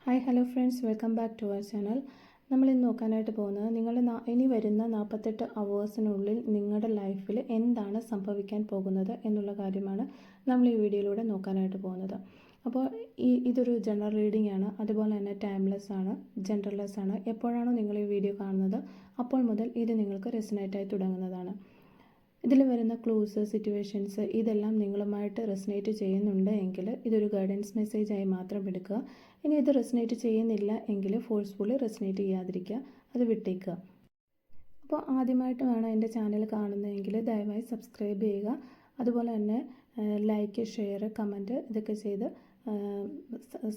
Hi hello friends, welcome back to our channel. നമ്മൾ ഇന്ന് നോക്കാനായിട്ട് പോകുന്നത് നിങ്ങളുടെ ഇനി വരുന്ന 48 അവേഴ്സിനുള്ളിൽ നിങ്ങളുടെ ലൈഫിൽ എന്താണ് സംഭവിക്കാൻ പോകുന്നത് എന്നുള്ള കാര്യമാണ് നമ്മൾ ഈ വീഡിയോയിലൂടെ നോക്കാനായിട്ട് പോകുന്നത്. അപ്പോൾ ഇതൊരു ജനറൽ റീഡിംഗ് ആണ്, അതുപോലെ തന്നെ ടൈംലെസ് ആണ്, ജനറൽലെസ് ആണ്. എപ്പോഴാണോ നിങ്ങൾ ഈ വീഡിയോ കാണുന്നത് അപ്പോൾ മുതൽ ഇത് നിങ്ങൾക്ക് റെസനേറ്റായി തുടങ്ങുന്നതാണ്. ഇതിൽ വരുന്ന ക്ലൂസ്, സിറ്റുവേഷൻസ് ഇതെല്ലാം നിങ്ങളുമായിട്ട് റെസനേറ്റ് ചെയ്യുന്നുണ്ട് എങ്കിൽ ഇതൊരു ഗൈഡൻസ് മെസ്സേജായി മാത്രം എടുക്കുക. ഇനി ഇത് റെസനേറ്റ് ചെയ്യുന്നില്ല എങ്കിൽ ഫോഴ്സ്ഫുള്ളി റെസനേറ്റ് ചെയ്യാതിരിക്കുക, അത് വിട്ടേക്കുക. അപ്പോൾ ആദ്യമായിട്ട് വേണം എൻ്റെ ചാനൽ കാണുന്നതെങ്കിൽ ദയവായി സബ്സ്ക്രൈബ് ചെയ്യുക. അതുപോലെ തന്നെ ലൈക്ക്, ഷെയർ, കമൻറ്റ് ഇതൊക്കെ ചെയ്ത്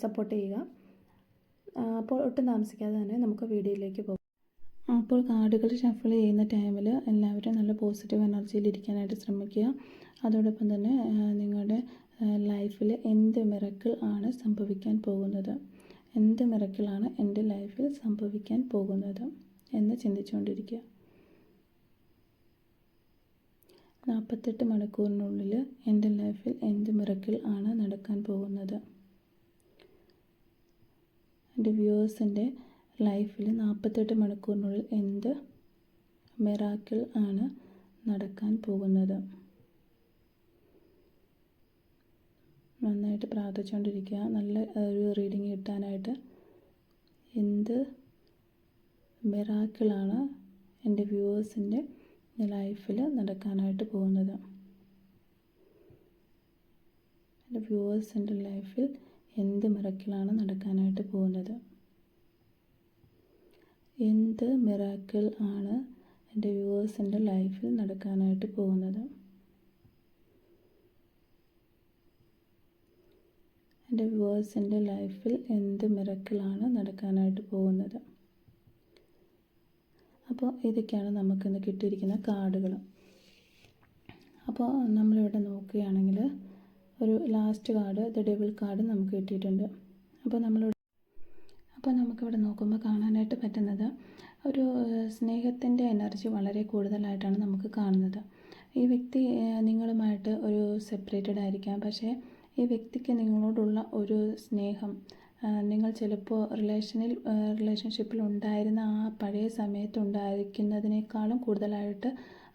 സപ്പോർട്ട് ചെയ്യുക. അപ്പോൾ ഒട്ടും താമസിക്കാതെ തന്നെ നമുക്ക് വീഡിയോയിലേക്ക് പോകാം. അപ്പോൾ കാർഡുകൾ ഷഫിൾ ചെയ്യുന്ന ടൈമിൽ എല്ലാവരും നല്ല പോസിറ്റീവ് എനർജിയിൽ ഇരിക്കാനായിട്ട് ശ്രമിക്കുക. അതോടൊപ്പം തന്നെ നിങ്ങളുടെ ലൈഫിൽ എന്ത് മിറക്കിൾ ആണ് സംഭവിക്കാൻ പോകുന്നത്, എന്ത് മിറക്കിളാണ് എൻ്റെ ലൈഫിൽ സംഭവിക്കാൻ പോകുന്നത് എന്ന് ചിന്തിച്ചുകൊണ്ടിരിക്കുക. 48 മണിക്കൂറിനുള്ളിൽ എൻ്റെ ലൈഫിൽ എന്ത് മിറക്കിൾ ആണ് നടക്കാൻ പോകുന്നത്. എൻ്റെ വ്യൂവേഴ്സിൻ്റെ ലൈഫിൽ 48 മണിക്കൂറിനുള്ളിൽ എന്ത് മിറാക്കിൾ ആണ് നടക്കാൻ പോകുന്നത്. നന്നായിട്ട് പ്രാർത്ഥിച്ചുകൊണ്ടിരിക്കുക, നല്ല ഒരു റീഡിങ് കിട്ടാനായിട്ട്. എന്ത് മിറാക്കിളാണ് എൻ്റെ വ്യൂവേഴ്സിൻ്റെ ലൈഫിൽ നടക്കാനായിട്ട് പോകുന്നത്. എൻ്റെ വ്യൂവേഴ്സിൻ്റെ ലൈഫിൽ എന്ത് മിറാക്കിളാണ് നടക്കാനായിട്ട് പോകുന്നത്. എന്ത് മിറാക്കിൾ ആണ് എൻ്റെ വ്യൂവേഴ്സിൻ്റെ ലൈഫിൽ നടക്കാനായിട്ട് പോകുന്നത്. എൻ്റെ വ്യൂവേഴ്സിൻ്റെ ലൈഫിൽ എന്ത് മിറാക്കിളാണ് നടക്കാനായിട്ട് പോകുന്നത്. അപ്പോൾ ഇതൊക്കെയാണ് നമുക്കിന്ന് കിട്ടിയിരിക്കുന്ന കാർഡുകൾ. അപ്പോൾ നമ്മളിവിടെ നോക്കുകയാണെങ്കിൽ ഒരു last card, the devil card നമുക്ക് കിട്ടിയിട്ടുണ്ട്. അപ്പോൾ നമുക്കിവിടെ നോക്കുമ്പോൾ കാണാനായിട്ട് പറ്റുന്നത് ഒരു സ്നേഹത്തിൻ്റെ എനർജി വളരെ കൂടുതലായിട്ടാണ് നമുക്ക് കാണുന്നത്. ഈ വ്യക്തി നിങ്ങളുമായിട്ട് ഒരു സെപ്പറേറ്റഡ് ആയിരിക്കാം, പക്ഷേ ഈ വ്യക്തിക്ക് നിങ്ങളോടുള്ള ഒരു സ്നേഹം നിങ്ങൾ ചിലപ്പോൾ റിലേഷൻഷിപ്പിൽ ഉണ്ടായിരുന്ന ആ പഴയ സമയത്ത് ഉണ്ടായിരിക്കുന്നതിനേക്കാളും കൂടുതലായിട്ട്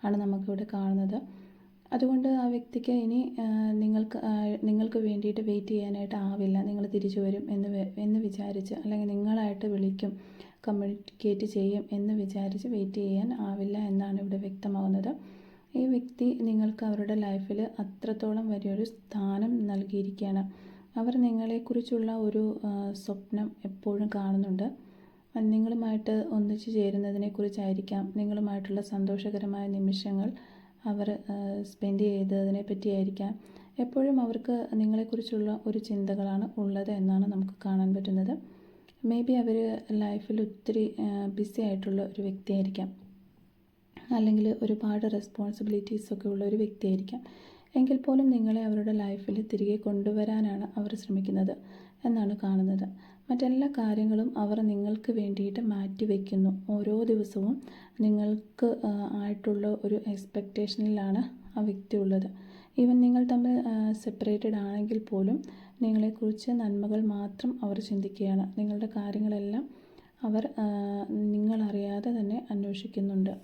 ആണ് നമുക്കിവിടെ കാണുന്നത്. അതുകൊണ്ട് ആ വ്യക്തിക്ക് ഇനി നിങ്ങൾക്ക് വേണ്ടിയിട്ട് വെയിറ്റ് ചെയ്യാനായിട്ട് ആവില്ല. നിങ്ങൾ തിരിച്ചു വരും എന്ന് വിചാരിച്ച്, അല്ലെങ്കിൽ നിങ്ങളായിട്ട് വിളിക്കും, കമ്മ്യൂണിക്കേറ്റ് ചെയ്യും എന്ന് വിചാരിച്ച് വെയിറ്റ് ചെയ്യാൻ ആവില്ല എന്നാണ് ഇവിടെ വ്യക്തമാകുന്നത്. ഈ വ്യക്തി നിങ്ങൾക്ക് അവരുടെ ലൈഫിൽ അത്രത്തോളം വലിയൊരു സ്ഥാനം നൽകിയിരിക്കുകയാണ്. അവർ നിങ്ങളെക്കുറിച്ചുള്ള ഒരു സ്വപ്നം എപ്പോഴും കാണുന്നുണ്ട്. നിങ്ങളുമായിട്ട് ഒന്നിച്ചു ചേരുന്നതിനെക്കുറിച്ചായിരിക്കാം, നിങ്ങളുമായിട്ടുള്ള സന്തോഷകരമായ നിമിഷങ്ങൾ അവർ സ്പെൻഡ് ചെയ്തതിനെ പറ്റിയായിരിക്കാം. എപ്പോഴും അവർക്ക് നിങ്ങളെക്കുറിച്ചുള്ള ഒരു ചിന്തകളാണ് ഉള്ളത് എന്നാണ് നമുക്ക് കാണാൻ പറ്റുന്നത്. മേ ബി അവർ ലൈഫിൽ ഒത്തിരി ബിസി ആയിട്ടുള്ള ഒരു വ്യക്തിയായിരിക്കാം, അല്ലെങ്കിൽ ഒരുപാട് റെസ്പോൺസിബിലിറ്റീസൊക്കെ ഉള്ള ഒരു വ്യക്തിയായിരിക്കാം. എങ്കിൽ പോലും നിങ്ങളെ അവരുടെ ലൈഫിൽ തിരികെ കൊണ്ടുവരാനാണ് അവർ ശ്രമിക്കുന്നത് എന്നാണ് കാണുന്നത്. മറ്റെല്ലാ കാര്യങ്ങളും അവർ നിങ്ങൾക്ക് വേണ്ടിയിട്ട് മാറ്റി വയ്ക്കുന്നു. ഓരോ ദിവസവും നിങ്ങൾക്ക് ആയിട്ടുള്ള ഒരു എക്സ്പെക്റ്റേഷനിലാണ് ആ വ്യക്തി ഉള്ളത്. ഈവൻ നിങ്ങൾ തമ്മിൽ സെപ്പറേറ്റഡ് ആണെങ്കിൽ പോലും നിങ്ങളെക്കുറിച്ച് നന്മകൾ മാത്രം അവർ ചിന്തിക്കുകയാണ്. നിങ്ങളുടെ കാര്യങ്ങളെല്ലാം അവർ നിങ്ങളറിയാതെ തന്നെ അന്വേഷിക്കുന്നുണ്ട്,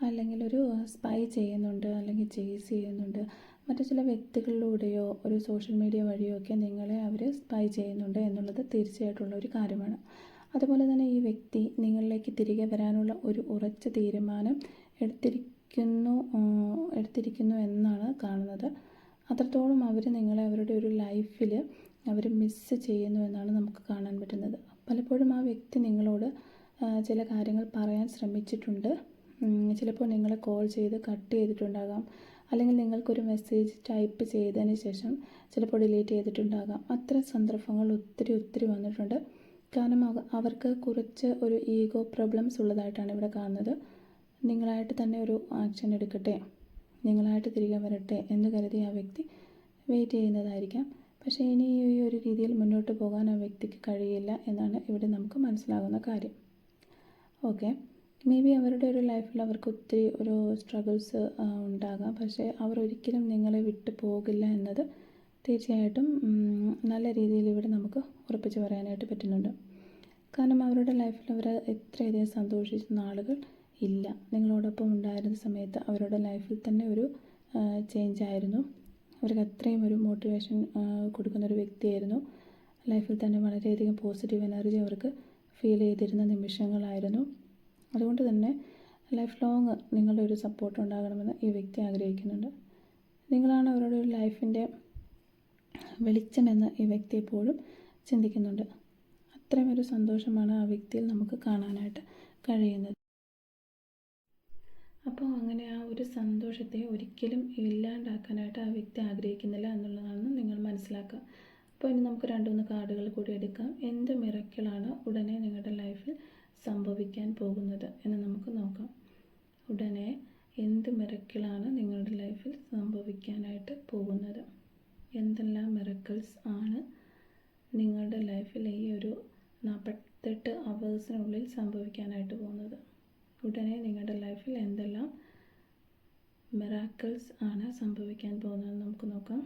അല്ലെങ്കിൽ ഒരു സ്പൈ ചെയ്യുന്നുണ്ട്, അല്ലെങ്കിൽ ചേസ് ചെയ്യുന്നുണ്ട്. മറ്റു ചില വ്യക്തികളിലൂടെയോ ഒരു സോഷ്യൽ മീഡിയ വഴിയോ ഒക്കെ നിങ്ങളെ അവർ സ്പൈ ചെയ്യുന്നുണ്ട് എന്നുള്ളത് തീർച്ചയായിട്ടുള്ള ഒരു കാര്യമാണ്. അതുപോലെ തന്നെ ഈ വ്യക്തി നിങ്ങളിലേക്ക് തിരികെ വരാനുള്ള ഒരു ഉറച്ച തീരുമാനം എടുത്തിരിക്കുന്നു എന്നാണ് കാണുന്നത്. അത്രത്തോളം അവർ നിങ്ങളെ അവരുടെ ഒരു ലൈഫിൽ അവർ മിസ്സ് ചെയ്യുന്നു എന്നാണ് നമുക്ക് കാണാൻ പറ്റുന്നത്. പലപ്പോഴും ആ വ്യക്തി നിങ്ങളോട് ചില കാര്യങ്ങൾ പറയാൻ ശ്രമിച്ചിട്ടുണ്ട്. ചിലപ്പോൾ നിങ്ങളെ കോൾ ചെയ്ത് കട്ട് ചെയ്തിട്ടുണ്ടാകാം, അല്ലെങ്കിൽ നിങ്ങൾക്കൊരു മെസ്സേജ് ടൈപ്പ് ചെയ്തതിന് ശേഷം ചിലപ്പോൾ ഡിലീറ്റ് ചെയ്തിട്ടുണ്ടാകാം. അത്തരം സന്ദർഭങ്ങൾ ഒത്തിരി വന്നിട്ടുണ്ട്. കാരണം അവർക്ക് കുറച്ച് ഒരു ഈഗോ പ്രോബ്ലംസ് ഉള്ളതായിട്ടാണ് ഇവിടെ കാണുന്നത്. നിങ്ങളായിട്ട് തന്നെ ഒരു ആക്ഷൻ എടുക്കട്ടെ, നിങ്ങളായിട്ട് തിരികെ വരട്ടെ എന്ന് കരുതി ആ വ്യക്തി വെയിറ്റ് ചെയ്യുന്നതായിരിക്കാം. പക്ഷേ ഇനി ഈ ഒരു രീതിയിൽ മുന്നോട്ട് പോകാൻ ആ വ്യക്തിക്ക് കഴിയില്ല എന്നാണ് ഇവിടെ നമുക്ക് മനസ്സിലാകുന്ന കാര്യം. ഓക്കെ, മേ ബി അവരുടെ ഒരു ലൈഫിൽ അവർക്ക് ഒത്തിരി ഒരു സ്ട്രഗിൾസ് ഉണ്ടാകാം, പക്ഷേ അവർ ഒരിക്കലും നിങ്ങളെ വിട്ടു പോകില്ല എന്നത് തീർച്ചയായിട്ടും നല്ല രീതിയിൽ ഇവിടെ നമുക്ക് ഉറപ്പിച്ച് പറയാനായിട്ട് പറ്റുന്നുണ്ട്. കാരണം അവരുടെ ലൈഫിൽ അവർ എത്രയധികം സന്തോഷിച്ച നാളുകൾ ഇല്ല. നിങ്ങളോടൊപ്പം ഉണ്ടായിരുന്ന സമയത്ത് അവരുടെ ലൈഫിൽ തന്നെ ഒരു ചേഞ്ച് ആയിരുന്നു. അവർക്ക് അത്രയും ഒരു മോട്ടിവേഷൻ കൊടുക്കുന്നൊരു വ്യക്തിയായിരുന്നു. ലൈഫിൽ തന്നെ വളരെയധികം പോസിറ്റീവ് എനർജി അവർക്ക് ഫീൽ ചെയ്തിരുന്ന നിമിഷങ്ങളായിരുന്നു. അതുകൊണ്ട് തന്നെ ലൈഫ് ലോങ് നിങ്ങളുടെ ഒരു സപ്പോർട്ട് ഉണ്ടാകണമെന്ന് ഈ വ്യക്തി ആഗ്രഹിക്കുന്നുണ്ട്. നിങ്ങളാണ് അവരുടെ ഒരു ലൈഫിൻ്റെ വെളിച്ചമെന്ന് ഈ വ്യക്തി എപ്പോഴും ചിന്തിക്കുന്നുണ്ട്. അത്രയും ഒരു സന്തോഷമാണ് ആ വ്യക്തിയിൽ നമുക്ക് കാണാനായിട്ട് കഴിയുന്നത്. അപ്പോൾ അങ്ങനെ ആ ഒരു സന്തോഷത്തെ ഒരിക്കലും ഇല്ലാണ്ടാക്കാനായിട്ട് ആ വ്യക്തി ആഗ്രഹിക്കുന്നില്ല എന്നുള്ളതാണ് നിങ്ങൾ മനസ്സിലാക്കുക. അപ്പോൾ ഇനി നമുക്ക് 2-3 കാർഡുകൾ കൂടി എടുക്കാം. എന്ത് മിറക്കിളാണ് ഉടനെ നിങ്ങളുടെ ലൈഫിൽ സംഭവിക്കാൻ പോകുന്നത് എന്ന് നമുക്ക് നോക്കാം. ഉടനെ എന്ത് മിറക്കിളാണ് നിങ്ങളുടെ ലൈഫിൽ സംഭവിക്കാനായിട്ട് പോകുന്നത്? എന്തെല്ലാം മിറക്കിൾസ് ആണ് നിങ്ങളുടെ ലൈഫിൽ ഈ ഒരു 48 അവേഴ്സിനുള്ളിൽ സംഭവിക്കാനായിട്ട് പോകുന്നത്? ഉടനെ നിങ്ങളുടെ ലൈഫിൽ എന്തെല്ലാം മിറാക്കിൾസ് ആണ് സംഭവിക്കാൻ പോകുന്നത് നമുക്ക് നോക്കാം.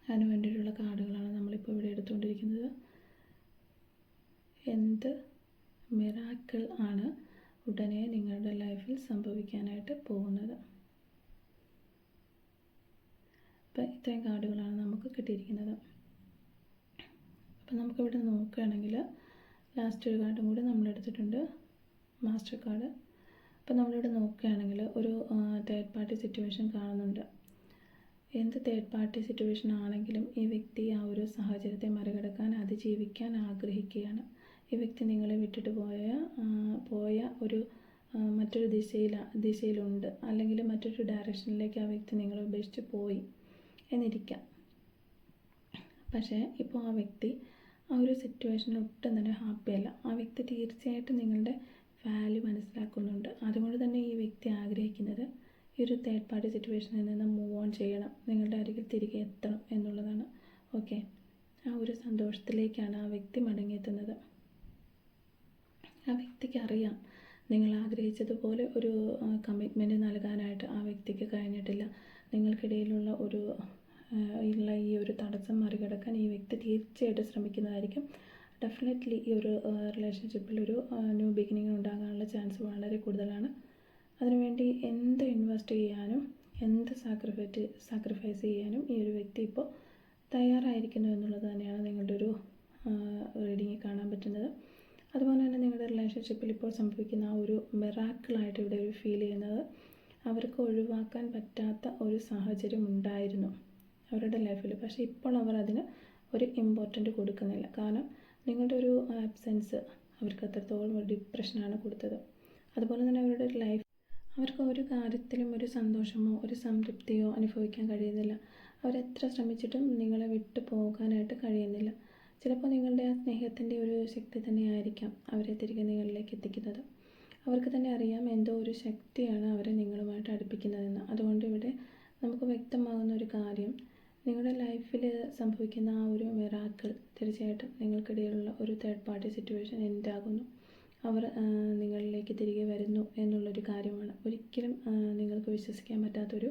അതിന് വേണ്ടിയിട്ടുള്ള കാർഡുകളാണ് നമ്മളിപ്പോൾ ഇവിടെ എടുത്തുകൊണ്ടിരിക്കുന്നത്. എന്ത് മിറാക്കിൾ ആണ് ഉടനെ നിങ്ങളുടെ ലൈഫിൽ സംഭവിക്കാനായിട്ട് പോകുന്നത്? അപ്പോൾ ഇത്രയും കാർഡുകളാണ് നമുക്ക് കിട്ടിയിരിക്കുന്നത്. അപ്പോൾ നമുക്കിവിടെ നോക്കുകയാണെങ്കിൽ ലാസ്റ്റ് ഒരു കാർഡും കൂടി നമ്മളെടുത്തിട്ടുണ്ട്, മാസ്റ്റർ കാർഡ്. അപ്പോൾ നമ്മളിവിടെ നോക്കുകയാണെങ്കിൽ ഒരു തേർഡ് പാർട്ടി സിറ്റുവേഷൻ കാണുന്നുണ്ട്. എന്ത് തേർഡ് പാർട്ടി സിറ്റുവേഷൻ ആണെങ്കിലും ഈ വ്യക്തി ആ ഒരു സാഹചര്യത്തെ മറികടക്കാൻ അതിജീവിക്കാൻ ആഗ്രഹിക്കുകയാണ്. ഈ വ്യക്തി നിങ്ങളെ വിട്ടിട്ട് പോയ ഒരു മറ്റൊരു ദിശയിലുണ്ട്, അല്ലെങ്കിൽ മറ്റൊരു ഡയറക്ഷനിലേക്ക് ആ വ്യക്തി നിങ്ങളെ ഉപേക്ഷിച്ച് പോയി എന്നിരിക്കാം. പക്ഷേ ഇപ്പോൾ ആ വ്യക്തി ആ ഒരു സിറ്റുവേഷനിൽ ഒട്ടും തന്നെ ഹാപ്പിയല്ല. ആ വ്യക്തി തീർച്ചയായിട്ടും നിങ്ങളുടെ വാല്യൂ മനസ്സിലാക്കുന്നുണ്ട്. അതുകൊണ്ട് തന്നെ ഈ വ്യക്തി ആഗ്രഹിക്കുന്നത് ഈ ഒരു തേർഡ് പാർട്ടി സിറ്റുവേഷനിൽ നിന്ന് മൂവ് ഓൺ ചെയ്യണം, നിങ്ങളുടെ അരികിൽ തിരികെ എത്തണം എന്നുള്ളതാണ്. ഓക്കെ, ആ ഒരു സന്തോഷത്തിലേക്കാണ് ആ വ്യക്തി മടങ്ങിയെത്തുന്നത്. ആ വ്യക്തിക്ക് അറിയാം നിങ്ങൾ ആഗ്രഹിച്ചതുപോലെ ഒരു കമ്മിറ്റ്മെൻറ്റ് നൽകാനായിട്ട് ആ വ്യക്തിക്ക് കഴിഞ്ഞിട്ടില്ല. നിങ്ങൾക്കിടയിലുള്ള ഈ ഒരു തടസ്സം മറികടക്കാൻ ഈ വ്യക്തി തീർച്ചയായിട്ടും ശ്രമിക്കുന്നതായിരിക്കും. ഡെഫിനറ്റ്ലി ഈ ഒരു റിലേഷൻഷിപ്പിൽ ഒരു ന്യൂ ബിഗിനിങ് ഉണ്ടാകാനുള്ള ചാൻസ് വളരെ കൂടുതലാണ്. അതിനുവേണ്ടി എന്ത് ഇൻവെസ്റ്റ് ചെയ്യാനും എന്ത് സാക്രിഫൈസ് ചെയ്യാനും ഈ ഒരു വ്യക്തി ഇപ്പോൾ തയ്യാറായിരിക്കുന്നു എന്നുള്ളത് തന്നെയാണ് നിങ്ങളുടെ ഒരു റീഡിങ്ങിൽ കാണാൻ പറ്റുന്നത്. അതുപോലെ തന്നെ നിങ്ങളുടെ റിലേഷൻഷിപ്പിൽ ഇപ്പോൾ സംഭവിക്കുന്ന ആ ഒരു മിറാക്കിളായിട്ട് ഇവിടെ ഒരു ഫീൽ ചെയ്യുന്നത്, അവർക്ക് ഒഴിവാക്കാൻ പറ്റാത്ത ഒരു സാഹചര്യം ഉണ്ടായിരുന്നു അവരുടെ ലൈഫിൽ. പക്ഷേ ഇപ്പോൾ അവർ അതിന് ഒരു ഇമ്പോർട്ടൻ്റ് കൊടുക്കുന്നില്ല. കാരണം നിങ്ങളുടെ ഒരു ആബ്സെൻസ് അവർക്ക് അത്രത്തോളം ഒരു ഡിപ്രഷനാണ് കൊടുത്തത്. അതുപോലെ തന്നെ അവരുടെ ലൈഫ് അവർക്ക് ഒരു കാര്യത്തിലും ഒരു സന്തോഷമോ ഒരു സംതൃപ്തിയോ അനുഭവിക്കാൻ കഴിയുന്നില്ല. അവരെത്ര ശ്രമിച്ചിട്ടും നിങ്ങളെ വിട്ടു പോകാനായിട്ട് കഴിയുന്നില്ല. ചിലപ്പോൾ നിങ്ങളുടെ ആ സ്നേഹത്തിൻ്റെ ഒരു ശക്തി തന്നെയായിരിക്കാം അവരെ തിരികെ നിങ്ങളിലേക്ക് എത്തിക്കുന്നത്. അവർക്ക് തന്നെ അറിയാം എന്തോ ഒരു ശക്തിയാണ് അവരെ നിങ്ങളുമായിട്ട് അടുപ്പിക്കുന്നതെന്ന്. അതുകൊണ്ട് ഇവിടെ നമുക്ക് വ്യക്തമാകുന്ന ഒരു കാര്യം, നിങ്ങളുടെ ലൈഫിൽ സംഭവിക്കുന്ന ആ ഒരു മിറാക്കിൾ തീർച്ചയായിട്ടും നിങ്ങൾക്കിടയിലുള്ള ഒരു തേർഡ് പാർട്ടി സിറ്റുവേഷൻ എൻഡാകുന്നു. അവർ നിങ്ങളിലേക്ക് തിരികെ വരുന്നു എന്നുള്ളൊരു കാര്യമാണ്. ഒരിക്കലും നിങ്ങൾക്ക് വിശ്വസിക്കാൻ പറ്റാത്തൊരു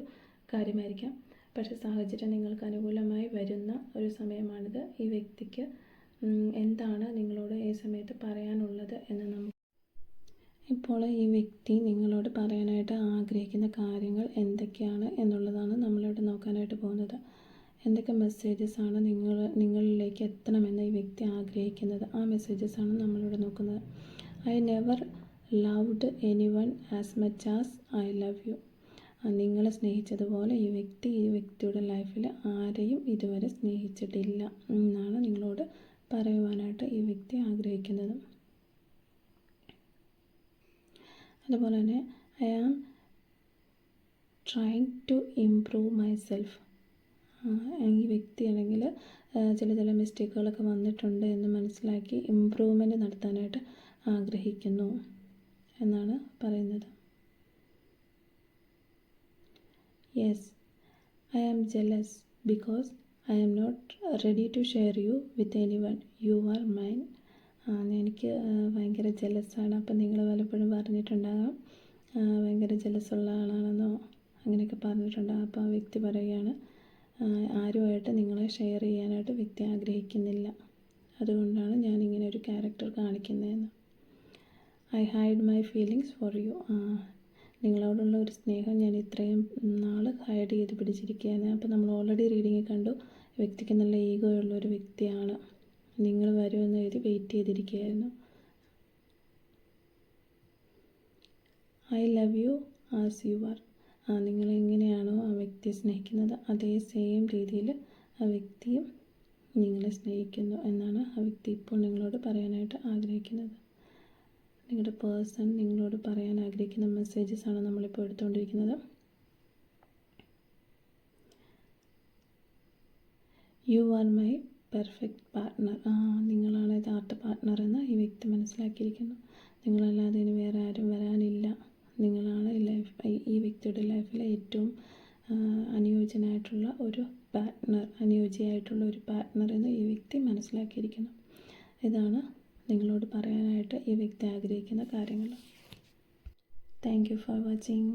കാര്യമായിരിക്കാം. പക്ഷേ സാഹചര്യം നിങ്ങൾക്ക് അനുകൂലമായി വരുന്ന ഒരു സമയമാണിത്. ഈ വ്യക്തിക്ക് എന്താണ് നിങ്ങളോട് ഈ സമയത്ത് പറയാനുള്ളത് എന്ന് നമുക്ക് ഇപ്പോൾ ഈ വ്യക്തി നിങ്ങളോട് പറയാനായിട്ട് ആഗ്രഹിക്കുന്ന കാര്യങ്ങൾ എന്തൊക്കെയാണ് എന്നുള്ളതാണ് നമ്മളിവിടെ നോക്കാനായിട്ട് പോകുന്നത്. എന്തൊക്കെ മെസ്സേജസ് ആണ് നിങ്ങളിലേക്ക് എത്തണമെന്ന് ഈ വ്യക്തി ആഗ്രഹിക്കുന്നത്, ആ മെസ്സേജസ് ആണ് നമ്മളിവിടെ നോക്കുന്നത്. I never loved anyone as much as I love U. നിങ്ങളെ സ്നേഹിച്ചതുപോലെ ഈ വ്യക്തിയുടെ ലൈഫിൽ ആരെയും ഇതുവരെ സ്നേഹിച്ചിട്ടില്ല എന്നാണ് നിങ്ങളോട് പറയുവാനായിട്ട് ഈ വ്യക്തി ആഗ്രഹിക്കുന്നത്. അതുപോലെ തന്നെ I am trying to improve myself. ഈ വ്യക്തിയാണെങ്കിൽ ചില മിസ്റ്റേക്കുകളൊക്കെ വന്നിട്ടുണ്ട് എന്ന് മനസ്സിലാക്കി ഇമ്പ്രൂവ്മെൻറ്റ് നടത്താനായിട്ട് ആഗ്രഹിക്കുന്നു എന്നാണ് പറയുന്നത്. Yes, I am jealous because I am not ready to share you with anyone. You are mine. എനിക്ക് ഭയങ്കര ജെലസാണ്. അപ്പം നിങ്ങൾ പലപ്പോഴും പറഞ്ഞിട്ടുണ്ടാകാം ഭയങ്കര ജെലസുള്ള ആളാണെന്നോ അങ്ങനെയൊക്കെ പറഞ്ഞിട്ടുണ്ടാകും. അപ്പോൾ ആ വ്യക്തി പറയുകയാണ് ആരുമായിട്ട് നിങ്ങളെ ഷെയർ ചെയ്യാനായിട്ട് വ്യക്തി ആഗ്രഹിക്കുന്നില്ല. അതുകൊണ്ടാണ് ഞാനിങ്ങനെ ഒരു ക്യാരക്ടർ കാണിക്കുന്നതെന്ന്. I hide my feelings for you. നിങ്ങളോടുള്ള ഒരു സ്നേഹം ഞാൻ ഇത്രയും നാൾ ഹൈഡ് ചെയ്ത് പിടിച്ചിരിക്കുകയാണ്. അപ്പോൾ നമ്മൾ ഓൾറെഡി റീഡിങ്ങിൽ കണ്ടു, വ്യക്തിക്ക് നല്ല ഈഗോ ഉള്ളൊരു വ്യക്തിയാണ്. നിങ്ങൾ വരുമെന്ന് എഴുതി വെയിറ്റ് ചെയ്തിരിക്കുകയായിരുന്നു. I love you as you are. നിങ്ങളെങ്ങനെയാണോ ആ വ്യക്തിയെ സ്നേഹിക്കുന്നത് അതേ സെയിം രീതിയിൽ ആ വ്യക്തിയും നിങ്ങളെ സ്നേഹിക്കുന്നു എന്നാണ് ആ വ്യക്തി ഇപ്പോൾ നിങ്ങളോട് പറയാനായിട്ട് ആഗ്രഹിക്കുന്നത്. നിങ്ങളുടെ പേഴ്സൺ നിങ്ങളോട് പറയാൻ ആഗ്രഹിക്കുന്ന മെസ്സേജസാണ് നമ്മളിപ്പോൾ എടുത്തുകൊണ്ടിരിക്കുന്നത്. You are my perfect partner. നിങ്ങളാണ് യഥാർത്ഥ പാർട്ട്ണർ എന്ന് ഈ വ്യക്തി മനസ്സിലാക്കിയിരിക്കുന്നു. നിങ്ങളല്ലാതെ ഇനി വേറെ ആരും വരാനില്ല. നിങ്ങളാണ് ഈ വ്യക്തിയുടെ ലൈഫിലെ ഏറ്റവും അനുയോജ്യനായിട്ടുള്ള ഒരു പാർട്ട്ണർ, അനുയോജ്യമായിട്ടുള്ള ഒരു പാർട്ട്ണർ എന്ന് ഈ വ്യക്തി മനസ്സിലാക്കിയിരിക്കുന്നു. ഇതാണ് നിങ്ങളോട് പറയാനായിട്ട് ഈ വ്യക്തി ആഗ്രഹിക്കുന്ന കാര്യങ്ങൾ. Thank you for watching.